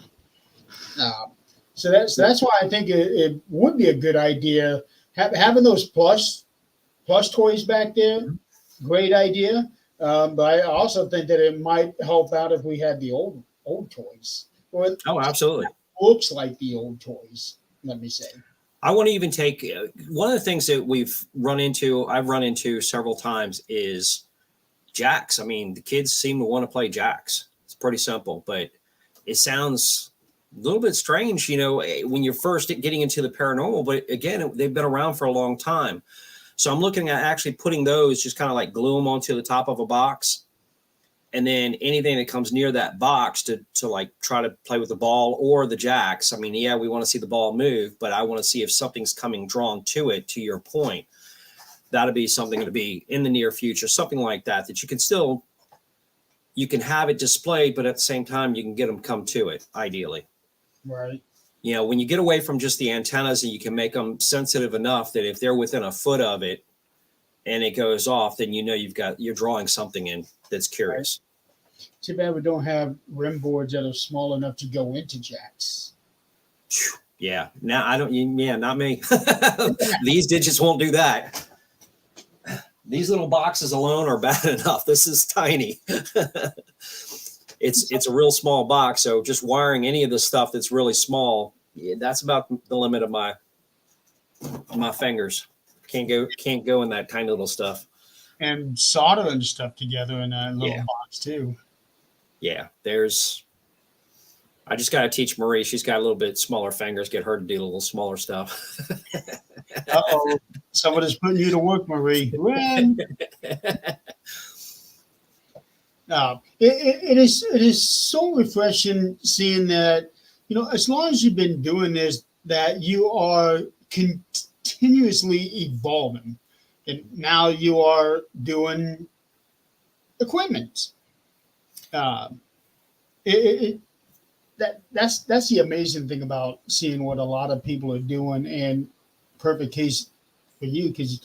So that's why I think it would be a good idea having those plush toys back there. Great idea, but I also think that it might help out if we had the old toys, or Oh, absolutely. looks like the old toys. Let me say. I want to even take one of the things that I've run into several times is jacks. I mean, the kids seem to want to play jacks. It's pretty simple, but it sounds a little bit strange, when you're first getting into the paranormal. But again, they've been around for a long time. So I'm looking at actually putting those, just kind of like glue them onto the top of a box. And then anything that comes near that box to like try to play with the ball or the jacks. I mean, yeah, we want to see the ball move, but I want to see if something's coming drawn to it, to your point. That'll be something to be in the near future, something like that you can have it displayed, but at the same time, you can get them come to it, ideally. Right. When you get away from just the antennas, and you can make them sensitive enough that if they're within a foot of it and it goes off, then you're drawing something in that's curious. Right. Too bad we don't have rim boards that are small enough to go into jacks. Yeah. Now not me. These digits won't do that. These little boxes alone are bad enough. This is tiny. It's a real small box. So just wiring any of the stuff that's really small, that's about the limit of my fingers. Can't go in that tiny little stuff. And soldering stuff together in that little box too. Yeah, I just got to teach Marie. She's got a little bit smaller fingers. Get her to do a little smaller stuff. Uh-oh. Somebody's putting you to work, Marie. Run. It is so refreshing seeing that, as long as you've been doing this, that you are continuously evolving. And now you are doing equipment. That's the amazing thing about seeing what a lot of people are doing, and perfect case for you, because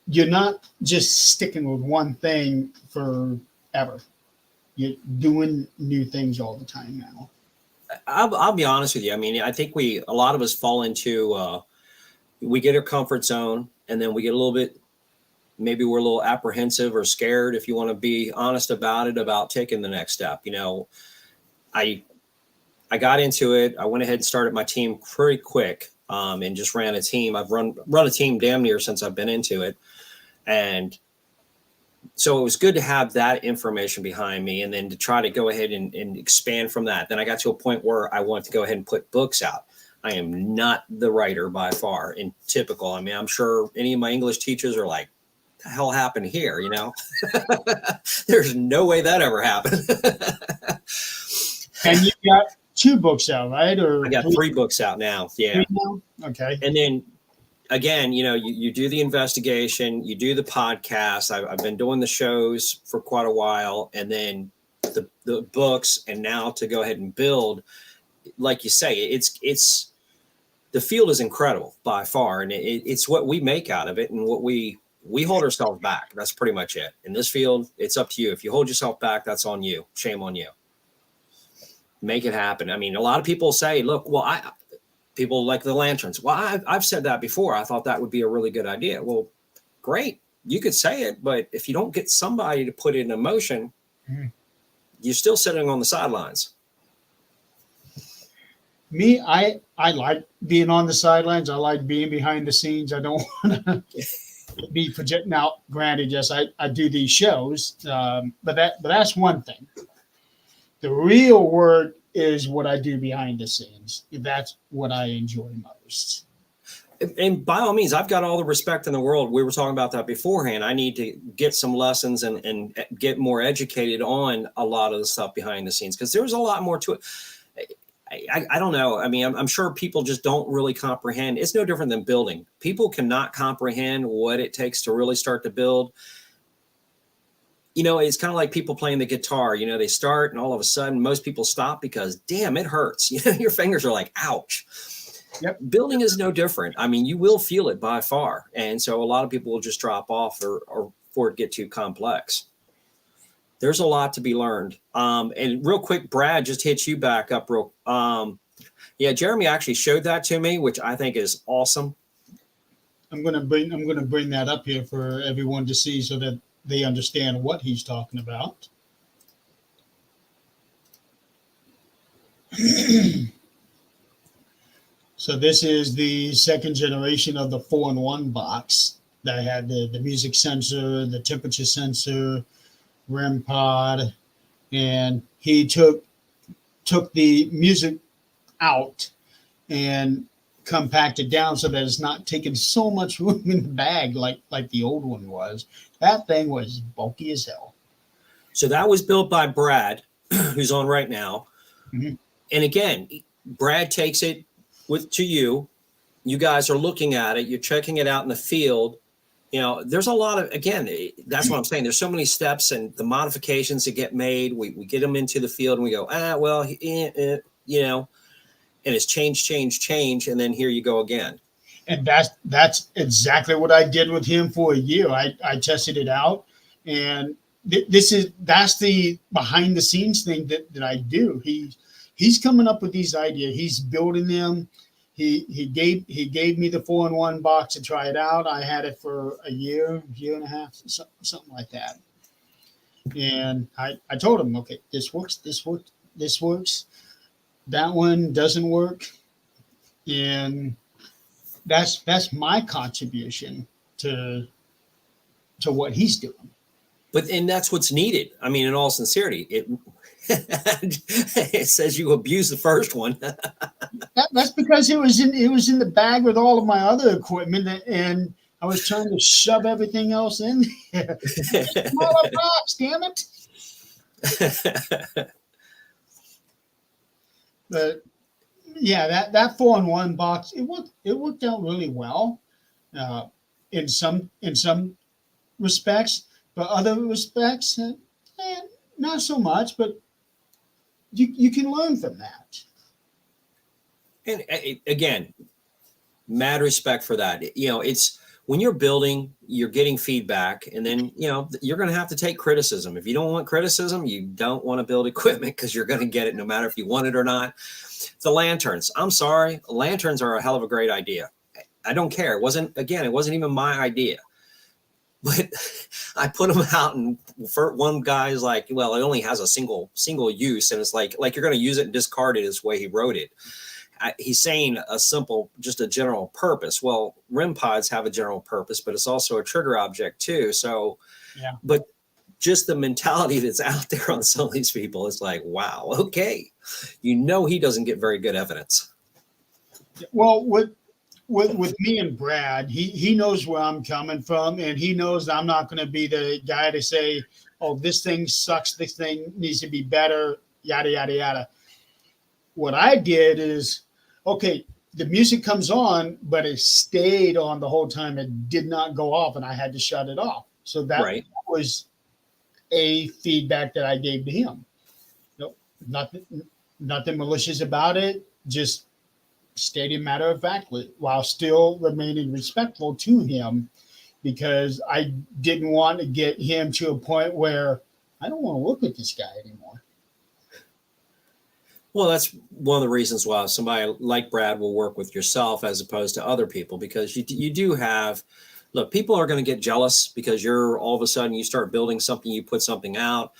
you're not just sticking with one thing forever. You're doing new things all the time now. I'll be honest with you. I mean, I think a lot of us fall into, we get our comfort zone, and then we get a little bit, maybe we're a little apprehensive or scared, if you want to be honest about it, about taking the next step. I got into it. I went ahead and started my team pretty quick, and just ran a team. I've run a team damn near since I've been into it. And so it was good to have that information behind me, and then to try to go ahead and expand from that. Then I got to a point where I wanted to go ahead and put books out. I am not the writer by far, in typical. I mean, I'm sure any of my English teachers are like, what the hell happened here? There's no way that ever happened. And you got 2 books out, right? Or I got 3 books out now. Yeah. Now? Okay. And then again, you do the investigation, you do the podcast. I've been doing the shows for quite a while, and then the books, and now to go ahead and build, like you say, it's the field is incredible by far, and it's what we make out of it, and what we hold ourselves back. That's pretty much it. In this field, it's up to you. If you hold yourself back, that's on you. Shame on you. Make it happen. I mean, a lot of people say, look, people like the lanterns. Well, I've said that before. I thought that would be a really good idea. Well, great. You could say it, but if you don't get somebody to put it in motion, you're still sitting on the sidelines. Me, I like being on the sidelines. I like being behind the scenes. I don't want to be projecting out. Granted, yes, I do these shows, but that's one thing. The real work is what I do behind the scenes. That's what I enjoy most. And by all means, I've got all the respect in the world. We were talking about that beforehand. I need to get some lessons and get more educated on a lot of the stuff behind the scenes, because there's a lot more to it. I don't know. I mean, I'm sure people just don't really comprehend. It's no different than building. People cannot comprehend what it takes to really start to build. You know, it's kind of like people playing the guitar. You know, they start and all of a sudden most people stop because, damn, it hurts. You know, your fingers are like, ouch. Yep. Building is no different. I mean, you will feel it by far. And so a lot of people will just drop off or for it get too complex. There's a lot to be learned. And real quick, Brad, just hit you back up real. Yeah, Jeremy actually showed that to me, which I think is awesome. I'm gonna bring that up here for everyone to see so that they understand what he's talking about. So this is the second generation of the 4-in-1 box that had the music sensor, the temperature sensor, REM pod, and he took the music out and compacted down so that it's not taking so much room in the bag like the old one was. That thing was bulky as hell. So that was built by Brad, who's on right now. Mm-hmm. And again, Brad takes it to you. You guys are looking at it. You're checking it out in the field. You know, there's a lot of, again, that's what I'm saying. There's so many steps and the modifications that get made. We get them into the field and we go, you know, and it's change. And then here you go again. And that's exactly what I did with him for a year. I tested it out, and that's the behind the scenes thing that I do. He's coming up with these ideas. He's building them. He gave me the 4-in-1 box to try it out. I had it for a year and a half, something like that. And I told him, okay, this works. That one doesn't work, and that's my contribution to what he's doing. And that's what's needed. I mean, in all sincerity, it says you abused the first one. That's because it was in the bag with all of my other equipment, and I was trying to shove everything else in there. Smaller box, damn it! But yeah, that 4-in-1 box, it worked out really well in some respects, but other respects, not so much. But you can learn from that. And again, mad respect for that. You know, it's when you're building, you're getting feedback, and then, you know, you're going to have to take criticism. If you don't want criticism, you don't want to build equipment, because you're going to get it no matter if you want it or not. The lanterns, I'm sorry, lanterns are a hell of a great idea. I don't care. It wasn't even my idea, but I put them out, and for one guy's like, well, it only has a single use, and it's like you're going to use it and discard it is the way he wrote it. He's saying a simple, just a general purpose. Well, REM pods have a general purpose, but it's also a trigger object too. So, yeah. But just the mentality that's out there on some of these people is like, wow, okay. You know, he doesn't get very good evidence. Well, with me and Brad, he knows where I'm coming from, and he knows I'm not going to be the guy to say, oh, this thing sucks, this thing needs to be better, yada, yada, yada. What I did is, okay, the music comes on, but it stayed on the whole time. It did not go off, and I had to shut it off. So that was a feedback that I gave to him. Nope, nothing malicious about it. Just stated matter of factly, while still remaining respectful to him, because I didn't want to get him to a point where I don't want to work with this guy anymore. Well, that's one of the reasons why somebody like Brad will work with yourself as opposed to other people, because you do have, look, people are going to get jealous because you're all of a sudden you start building something, you put something out.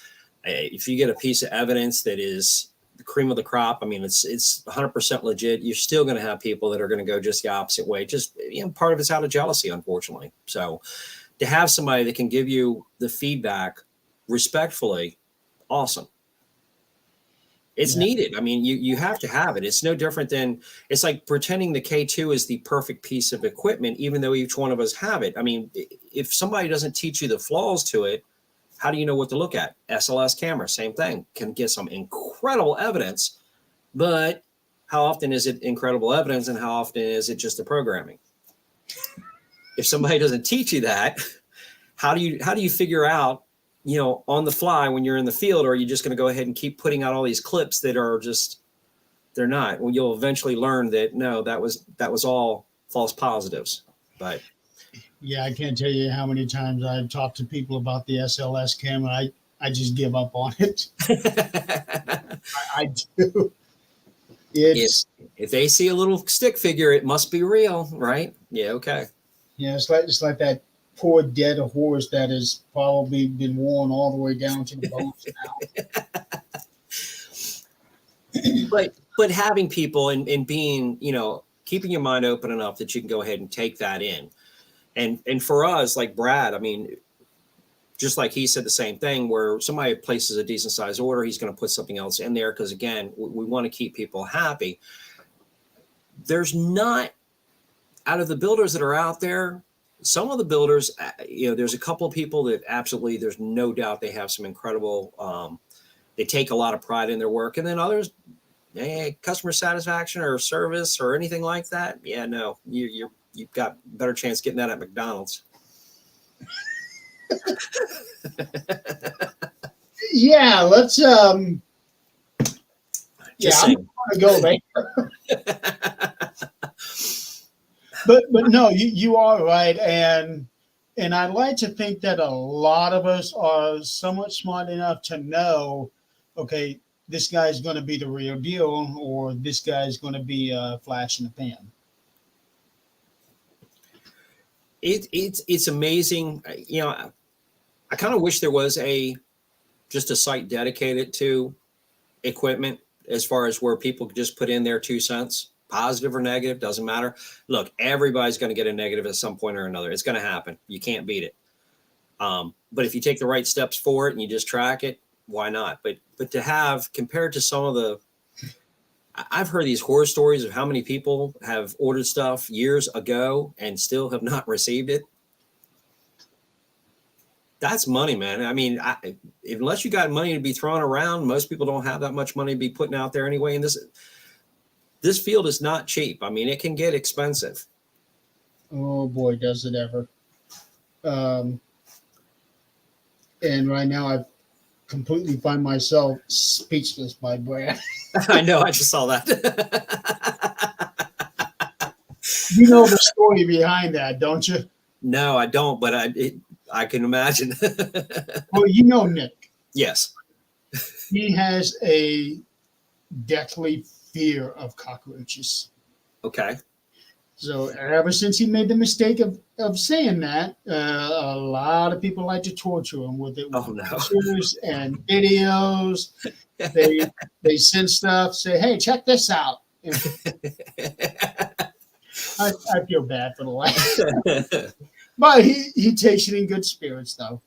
If you get a piece of evidence that is the cream of the crop, I mean, it's 100% legit, you're still going to have people that are going to go just the opposite way. Just, you know, part of it's out of jealousy, unfortunately. So to have somebody that can give you the feedback respectfully, awesome. It's Yeah. needed. I mean, you have to have it. It's no different than, it's like pretending the K2 is the perfect piece of equipment, even though each one of us have it. I mean, if somebody doesn't teach you the flaws to it, how do you know what to look at? SLS camera, same thing, can get some incredible evidence, but how often is it incredible evidence and how often is it just the programming? If somebody doesn't teach you that, how do you figure out, on the fly when you're in the field, or are you just going to go ahead and keep putting out all these clips that are just, they're not? Well, you'll eventually learn that no, that was all false positives. But Yeah, I can't tell you how many times I've talked to people about the SLS camera. I just give up on it. I do. if they see a little stick figure, it must be real, right? Yeah, okay. Yeah, it's like that poor dead horse that has probably been worn all the way down to the bones now. But having people and being, keeping your mind open enough that you can go ahead and take that in. And for us, like Brad, I mean, just like he said the same thing, where somebody places a decent size order, he's going to put something else in there. Because again, we want to keep people happy. There's not, out of the builders that are out there, some of the builders, there's a couple of people that absolutely, there's no doubt they have some incredible, they take a lot of pride in their work. And then others, customer satisfaction or service or anything like that. Yeah, no, you've got better chance getting that at McDonald's. Yeah, let's I'm gonna go there. but no, you are right, and I like to think that a lot of us are somewhat smart enough to know, okay, this guy's going to be the real deal, or this guy's going to be a flash in the pan. It's amazing. I kind of wish there was just a site dedicated to equipment, as far as where people could just put in their 2 cents, positive or negative, doesn't matter. Look, everybody's going to get a negative at some point or another. It's going to happen. You can't beat it. But if you take the right steps for it and you just track it, why not? But to have, compared to some of the, I've heard these horror stories of how many people have ordered stuff years ago and still have not received it. That's money, man. I mean, unless you got money to be thrown around, most people don't have that much money to be putting out there anyway. And this field is not cheap. I mean, it can get expensive. Oh boy, does it ever. And right now I completely find myself speechless by Brad. I know, I just saw that. You know the story behind that, don't you? No, I don't, but I can imagine. Well, you know Nick. Yes. He has a deathly fear of cockroaches. Okay. So ever since he made the mistake of saying that, a lot of people like to torture him with it. Oh no. Pictures and videos. They send stuff, say, hey, check this out. I feel bad for the lad. But he takes it in good spirits, though.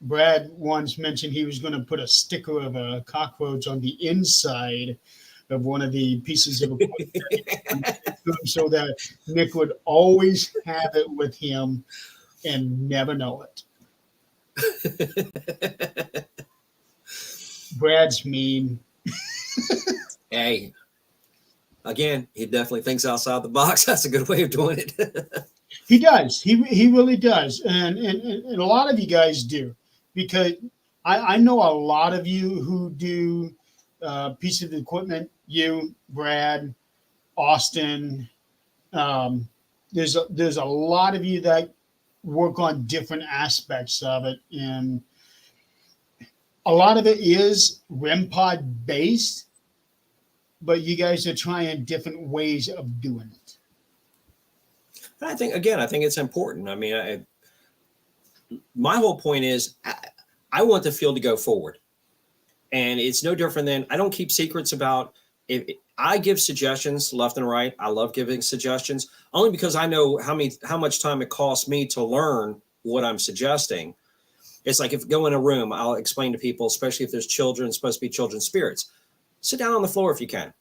Brad once mentioned he was going to put a sticker of a cockroach on the inside of one of the pieces of equipment so that Nick would always have it with him and never know it. Brad's mean. Hey, again, he definitely thinks outside the box. That's a good way of doing it. He does. He really does. And a lot of you guys do, because I know a lot of you who do pieces of equipment. You, Brad, Austin. There's a lot of you that work on different aspects of it, and a lot of it is REM pod based, but you guys are trying different ways of doing it. I think it's important. I mean, my whole point is I want the field to go forward, and it's no different than, I don't keep secrets about. If I give suggestions left and right, I love giving suggestions only because I know how much time it costs me to learn what I'm suggesting. It's like if you go in a room, I'll explain to people, especially if there's children, supposed to be children's spirits, sit down on the floor if you can.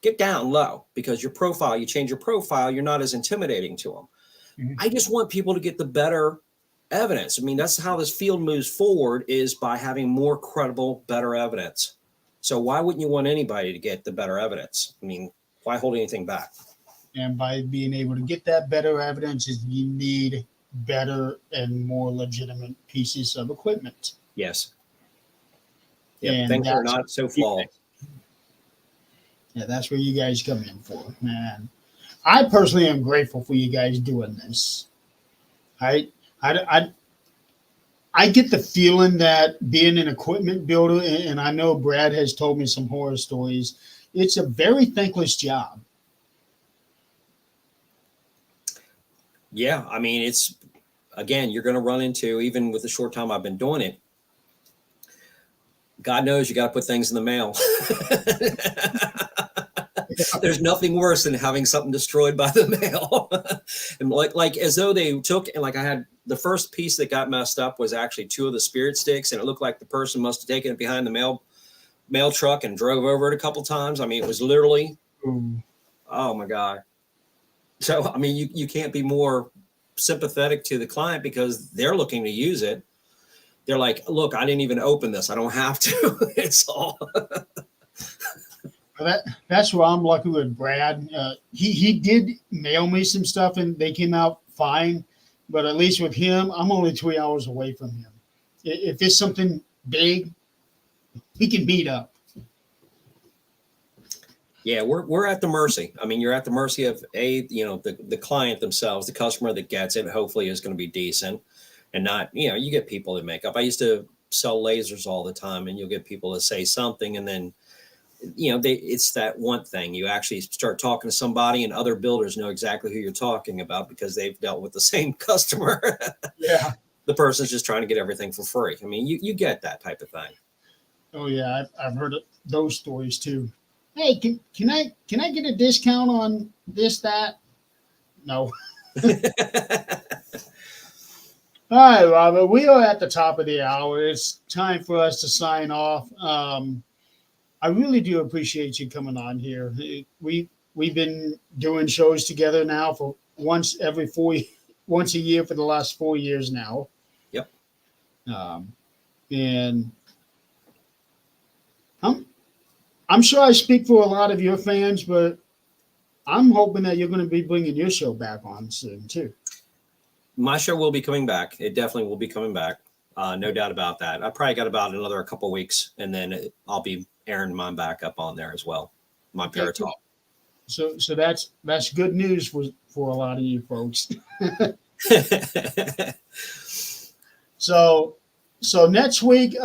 Get down low, because your profile, you change your profile, you're not as intimidating to them. Mhm. I just want people to get the better evidence. I mean, that's how this field moves forward, is by having more credible, better evidence. So why wouldn't you want anybody to get the better evidence? I mean, why hold anything back? And by being able to get that better evidence, is you need better and more legitimate pieces of equipment. Yes. Yeah, And things are that's- not so flawed. Yeah, that's where you guys come in for, man. I personally am grateful for you guys doing this. I get the feeling that being an equipment builder, and I know Brad has told me some horror stories, it's a very thankless job. Yeah, I mean, it's, again, you're going to run into, even with the short time I've been doing it, God knows you got to put things in the mail. There's nothing worse than having something destroyed by the mail. And like as though they took, and like I had the first piece that got messed up was actually 2 of the spirit sticks, and it looked like the person must have taken it behind the mail truck and drove over it a couple times. I mean, it was literally, oh my God. So, I mean, you can't be more sympathetic to the client, because they're looking to use it. They're like, look, I didn't even open this. I don't have to. It's all. That's where I'm lucky with Brad. He did mail me some stuff, and they came out fine. But at least with him, I'm only 3 hours away from him. If it's something big, he can beat up. Yeah, we're at the mercy. I mean, you're at the mercy of the client themselves, the customer that gets it, hopefully is going to be decent, and not, you get people that make up. I used to sell lasers all the time, and you'll get people that say something, and then, it's that one thing. You actually start talking to somebody, and other builders know exactly who you're talking about, because they've dealt with the same customer. Yeah. The person's just trying to get everything for free. I mean, you get that type of thing. Oh yeah, I've heard those stories too. Hey, can I get a discount on this, that? No. All right, Robert, we are at the top of the hour. It's time for us to sign off. I really do appreciate you coming on here. We've been doing shows together now for once a year for the last 4 years now. Yep. And I'm sure I speak for a lot of your fans, but I'm hoping that you're going to be bringing your show back on soon too. My show will be coming back. It definitely will be coming back. No doubt about that. I probably got about another couple weeks, and then I'll be airing mine back up on there as well. My Paratalk. So that's good news for a lot of you folks. So next week,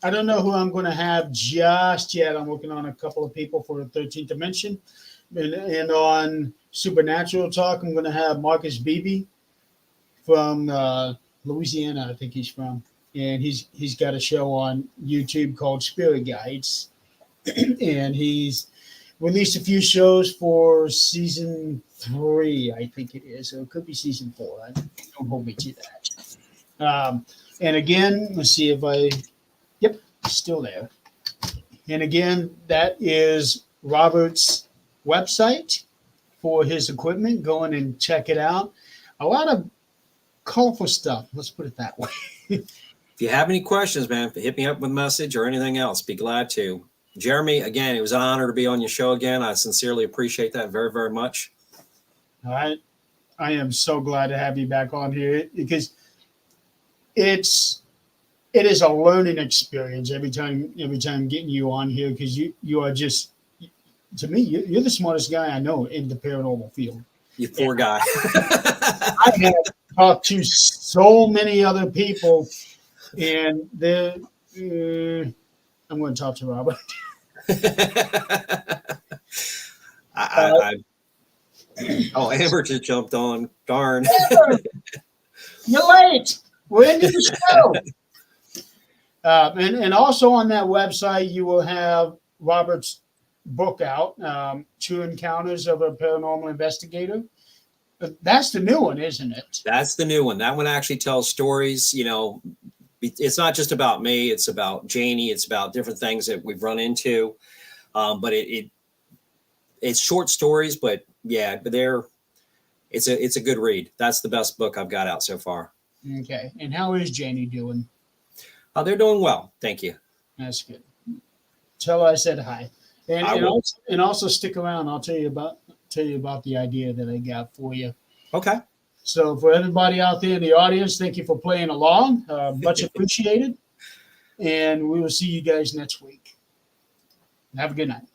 I don't know who I'm going to have just yet. I'm working on a couple of people for the 13th Dimension, and on Supernatural Talk, I'm going to have Marcus Beebe from Louisiana, I think he's from, and he's got a show on YouTube called Spirit Guides, and he's released a few shows for season 3, I think it is, so it could be season 4. Don't hold me to that. And again, let's see if yep, still there. And again, that is Robert's website for his equipment. Go in and check it out. A lot of colorful stuff. Let's put it that way. If you have any questions, man, hit me up with a message or anything else. Be glad to. Jeremy, again, it was an honor to be on your show again. I sincerely appreciate that very, very much. All right. I am so glad to have you back on here, because it is a learning experience every time getting you on here, because you are just, to me, you're the smartest guy I know in the paranormal field. You poor guy. I have talked to so many other people, and I'm going to talk to Robert. Amber just jumped on. Darn. You're late. We're into the show. And also on that website, you will have Robert's book out, True Encounters of a Paranormal Investigator. That's the new one, isn't it? That's the new one. That one actually tells stories. It's not just about me. It's about Janie. It's about different things that we've run into. But it's short stories, but yeah, but it's a good read. That's the best book I've got out so far. Okay. And how is Janie doing? They're doing well. Thank you. That's good. Tell her I said hi. I And will. also stick around. I'll tell you about the idea that I got for you. Okay. So for everybody out there in the audience, thank you for playing along. Much appreciated. And we will see you guys next week. Have a good night.